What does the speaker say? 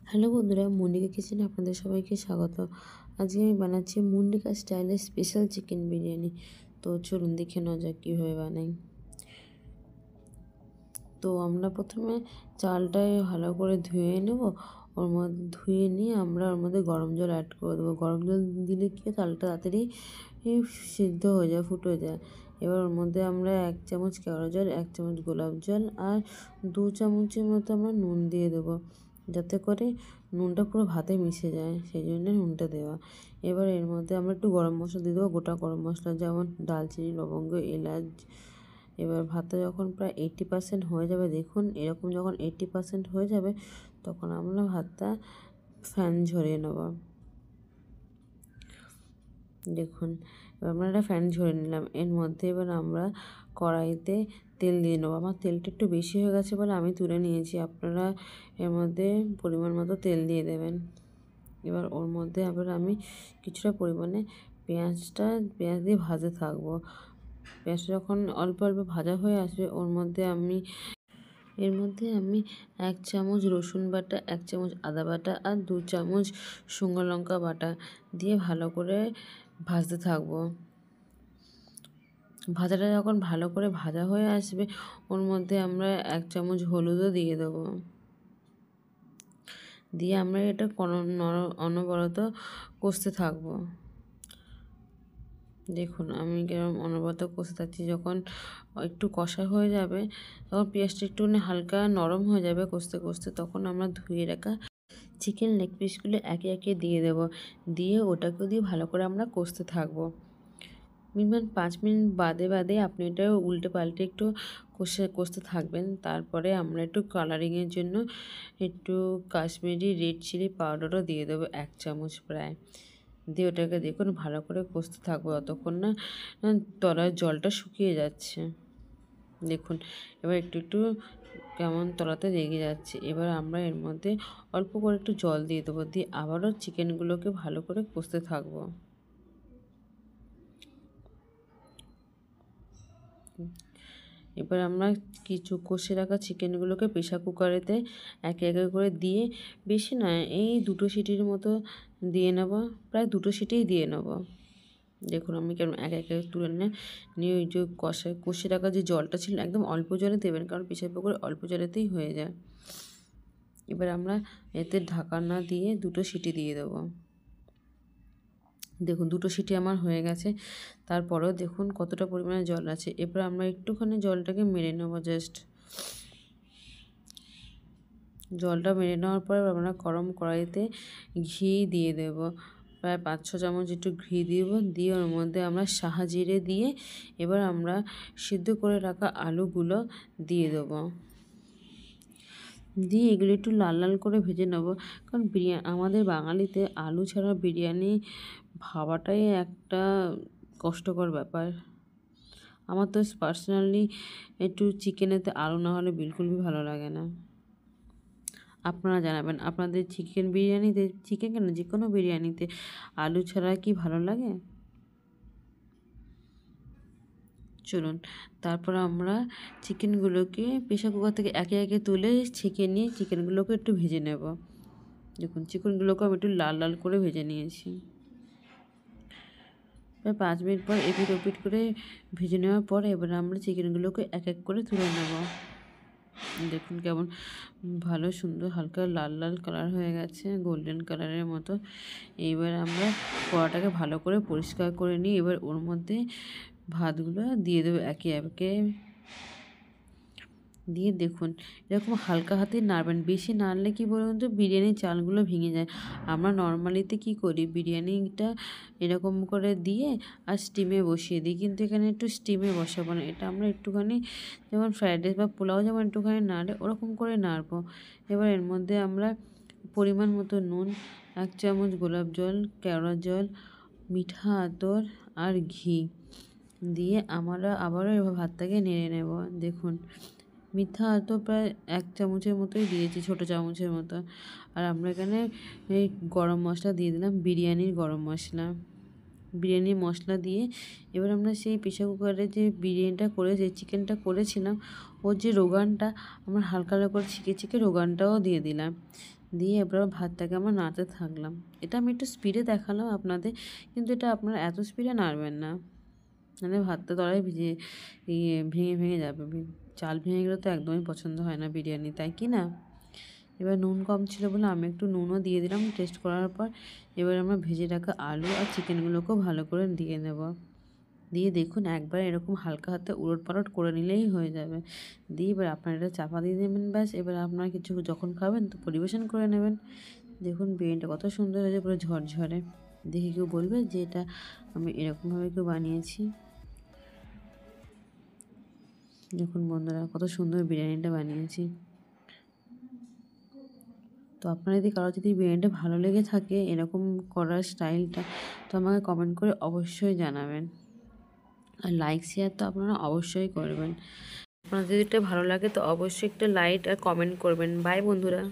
Hello বন্ধুরা, মনিকা কিচেনে আপনাদের সবাইকে স্বাগত। আজকে আমি বানাচ্ছি মুন্ডিকা স্টাইলের স্পেশাল চিকেন বিরিয়ানি। তো চলুন দেখে নেওয়া যাক কীভাবে বানাই। তো আমরা প্রথমে চালটায় ভালো করে ধুয়ে নেব। ওর মধ্যে ধুয়ে নিয়ে আমরা ওর মধ্যে গরম জল অ্যাড করে দেবো। গরম জল দিলে কি চালটা তাড়াতাড়ি সিদ্ধ হয়ে যায়, ফুটে যায়। এবার ওর মধ্যে আমরা 1 চামচ কেওড়া জল, 1 চামচ গোলাপ জল আর 2 চামচের মতো আমরা নুন দিয়ে দেবো, যাতে করে নুনটা পুরো ভাতে মিশে যায়, সেই জন্য নুনটা দেওয়া। এবার এর মধ্যে আমরা একটু গরম মশলা দিয়ে দেবো, গোটা গরম মশলা, যেমন দালচিনি, লবঙ্গ, এলাচ। এবার ভাতটা যখন প্রায় 80% হয়ে যাবে, দেখুন এরকম যখন 80% হয়ে যাবে, তখন আমরা ভাতটা ফ্যান ঝরিয়ে নেব। দেখুন এবার আমরা একটা ফ্যান ঝরিয়ে নিলাম। এর মধ্যে এবার আমরা কড়াইতে তেল দিয়ে নেবো। আমার তেলটা একটু বেশি হয়ে গেছে বলে আমি তুলে নিয়েছি, আপনারা এর মধ্যে পরিমাণ মতো তেল দিয়ে দেবেন। এবার ওর মধ্যে আবার আমি কিছুটা পরিমাণে পেঁয়াজ দিয়ে ভাজতে থাকবো। পেঁয়াজটা যখন অল্প অল্প ভাজা হয়ে আসবে, এর মধ্যে আমি 1 চামচ রসুন বাটা, 1 চামচ আদা বাটা আর 2 চামচ শুকনো লঙ্কা বাটা দিয়ে ভালো করে ভাজতে থাকবো। ভাজাটা যখন ভালো করে ভাজা হয়ে আসবে, ওর মধ্যে আমরা 1 চামচ হলুদও দিয়ে দেবো। দিয়ে আমরা এটা অনবরত কষতে থাকবো। দেখুন আমি কিরকম অনবরত কষতে থাকছি। যখন একটু কষা হয়ে যাবে, তখন পেঁয়াজটা একটুখানি হালকা নরম হয়ে যাবে কষতে কষতে, তখন আমরা ধুয়ে রাখা চিকেন লেগ পিসগুলো একে একে দিয়ে দেবো। দিয়ে ওটাকে দিয়ে ভালো করে আমরা কষতে থাকবো। মিনিমাম 5 মিনিট বাদে বাদে আপনি এটা উল্টে পাল্টে একটু কষতে থাকবেন। তারপরে আমরা একটু কালারিংয়ের জন্য একটু কাশ্মীরি রেড চিলি পাউডারও দিয়ে দেবো, 1 চামচ প্রায়। দিয়ে ওটাকে দেখুন ভালো করে কষতে থাকবো যতক্ষণ না তলার জলটা শুকিয়ে যাচ্ছে। দেখুন এবার একটু একটু কেমন তলাতে লেগে যাচ্ছে। এবার আমরা এর মধ্যে অল্প করে একটু জল দিয়ে দেবো, দিয়ে আবারও চিকেনগুলোকে ভালো করে কষতে থাকবো। এবার আমরা কিছু কষে রাখা চিকেনগুলোকে প্রেসার কুকারেতে একে একে করে দিয়ে, বেশি নয়, এই 2 সিটির মতো দিয়ে নেব, প্রায় 2 সিটিই দিয়ে নেব। দেখুন আমি কেমন একে একে তুলে নিয়ে ওই যে কষে রাখা যে জলটা ছিল একদম অল্প জলে দেবেন, কারণ প্রেসার কুকারে অল্প জলেতেই হয়ে যায়। এবার আমরা এতে ঢাকা না দিয়ে 2 সিটি দিয়ে দেবো। দেখুন 2 সিটি আমার হয়ে গেছে। তারপরেও দেখুন কতটা পরিমাণে জল আছে। এবার আমরা একটুখানি জলটাকে মেরে নেবো জাস্ট। জলটা মেরে নেওয়ার পর আমরা গরম কড়াইতে ঘি দিয়ে দেব, প্রায় 5-6 চামচ একটু ঘি দিব। দিয়ে ওর মধ্যে আমরা শাহজিরে দিয়ে এবার আমরা সিদ্ধ করে রাখা আলুগুলো দিয়ে দেবো। দিয়ে এগুলো একটু লাল লাল করে ভেজে নেব, কারণ আমাদের বাঙালিতে আলু ছাড়া বিরিয়ানি ভাবাটাই একটা কষ্টকর ব্যাপার। আমার তো পার্সোনালি একটু চিকেনেতে আলু না হলে বিলকুলই ভালো লাগে না। আপনারা জানাবেন আপনাদের চিকেন কেন যে কোনো বিরিয়ানিতে আলু ছাড়া কি ভালো লাগে? চলুন তারপর আমরা চিকেনগুলোকে প্রেসার কুকার থেকে একে একে তুলে ছেঁকে নিয়ে চিকেনগুলোকে একটু ভেজে নেব। দেখুন চিকেনগুলোকে আমি একটু লাল লাল করে ভেজে নিয়েছি। প্রায় 5 মিনিট পর এপিট ওপিট করে ভেজে নেওয়ার পর এবার আমরা চিকেনগুলোকে এক এক করে তুলে নেব। দেখুন কেমন ভালো সুন্দর হালকা লাল লাল কালার হয়ে গেছে, গোল্ডেন কালারের মতো। এইবার আমরা কড়াটাকে ভালো করে পরিষ্কার করে নিই। এবার ওর মধ্যে ভাতগুলো দিয়ে দেবো একে একে। দিয়ে দেখুন এরকম হালকা হাতে নাড়বেন, বেশি নাড়লে কি বলুন তো বিরিয়ানির চালগুলো ভেঙে যায়। আমরা নর্মালিতে কি করি, বিরিয়ানিটা এরকম করে দিয়ে আর স্টিমে বসিয়ে দিই, কিন্তু এখানে একটু স্টিমে বসাবো না, এটা আমরা একটুখানি যেমন ফ্রাইড রাইস বা পোলাও যেমন একটুখানি নাড়ে ওরকম করে নাড়বো। এবার এর মধ্যে আমরা পরিমাণ মতো নুন, 1 চামচ গোলাপ জল, কেওড়া জল, মিঠা আতর আর ঘি দিয়ে আমরা আবারও এবার ভাতটাকে নেড়ে নেব। দেখুন মিঠা আতর প্রায় 1 চামচের মতোই দিয়েছি, ছোটো চামচের মতো। আর আমরা এখানে এই গরম মশলা দিয়ে দিলাম, বিরিয়ানির গরম মশলা। বিরিয়ানির মশলা দিয়ে এবার আমরা সেই প্রেসার কুকারে যে বিরিয়ানিটা যে চিকেনটা করেছিলাম, ওর যে রোগানটা আমরা হালকা হালকা করে ছেঁকে রোগানটাও দিয়ে দিলাম। দিয়ে এবার ভাতটাকে আমরা নাড়তে থাকলাম। এটা আমি একটু স্পিডে দেখালাম আপনাদের, কিন্তু এটা আপনারা এত স্পিডে নাড়বেন না, মানে ভাতটা তলায় ভেঙে ভেঙে যাবে। চাল ভেঙে গেলে তো একদমই পছন্দ হয় না বিরিয়ানি, তাই কি না? এবার নুন কম ছিল বলে আমি একটু নুনও দিয়ে দিলাম টেস্ট করার পর। এবার আমরা ভেজে রাখা আলু আর চিকেনগুলোকেও ভালো করে দিয়ে নেব। দিয়ে দেখুন একবার এরকম হালকা হাতে উলটপালট করে নিলেই হয়ে যাবে। দিয়ে এবার আপনারা এটা চাপা দিয়ে দেবেন, ব্যাস। এবার আপনারা কিছু যখন খাবেন তো পরিবেশন করে নেবেন। দেখুন বিরিয়ানিটা কত সুন্দর হয়েছে, পুরো ঝরঝরে। দেখে কেউ বলবে যে এটা আমি এরকমভাবে কেউ বানিয়েছি। দেখুন বন্ধুরা কত সুন্দর বিরিয়ানিটা বানিয়েছি। তো আপনারা যদি কারো যদি বিরিয়ানিটা ভালো লেগে থাকে এরকম করার স্টাইলটা, তো আমাকে কমেন্ট করে অবশ্যই জানাবেন। আর লাইক শেয়ার তো আপনারা অবশ্যই করবেন। আপনাদের যদি এটা ভালো লাগে তো অবশ্যই একটা লাইক আর কমেন্ট করবেন। বাই বন্ধুরা।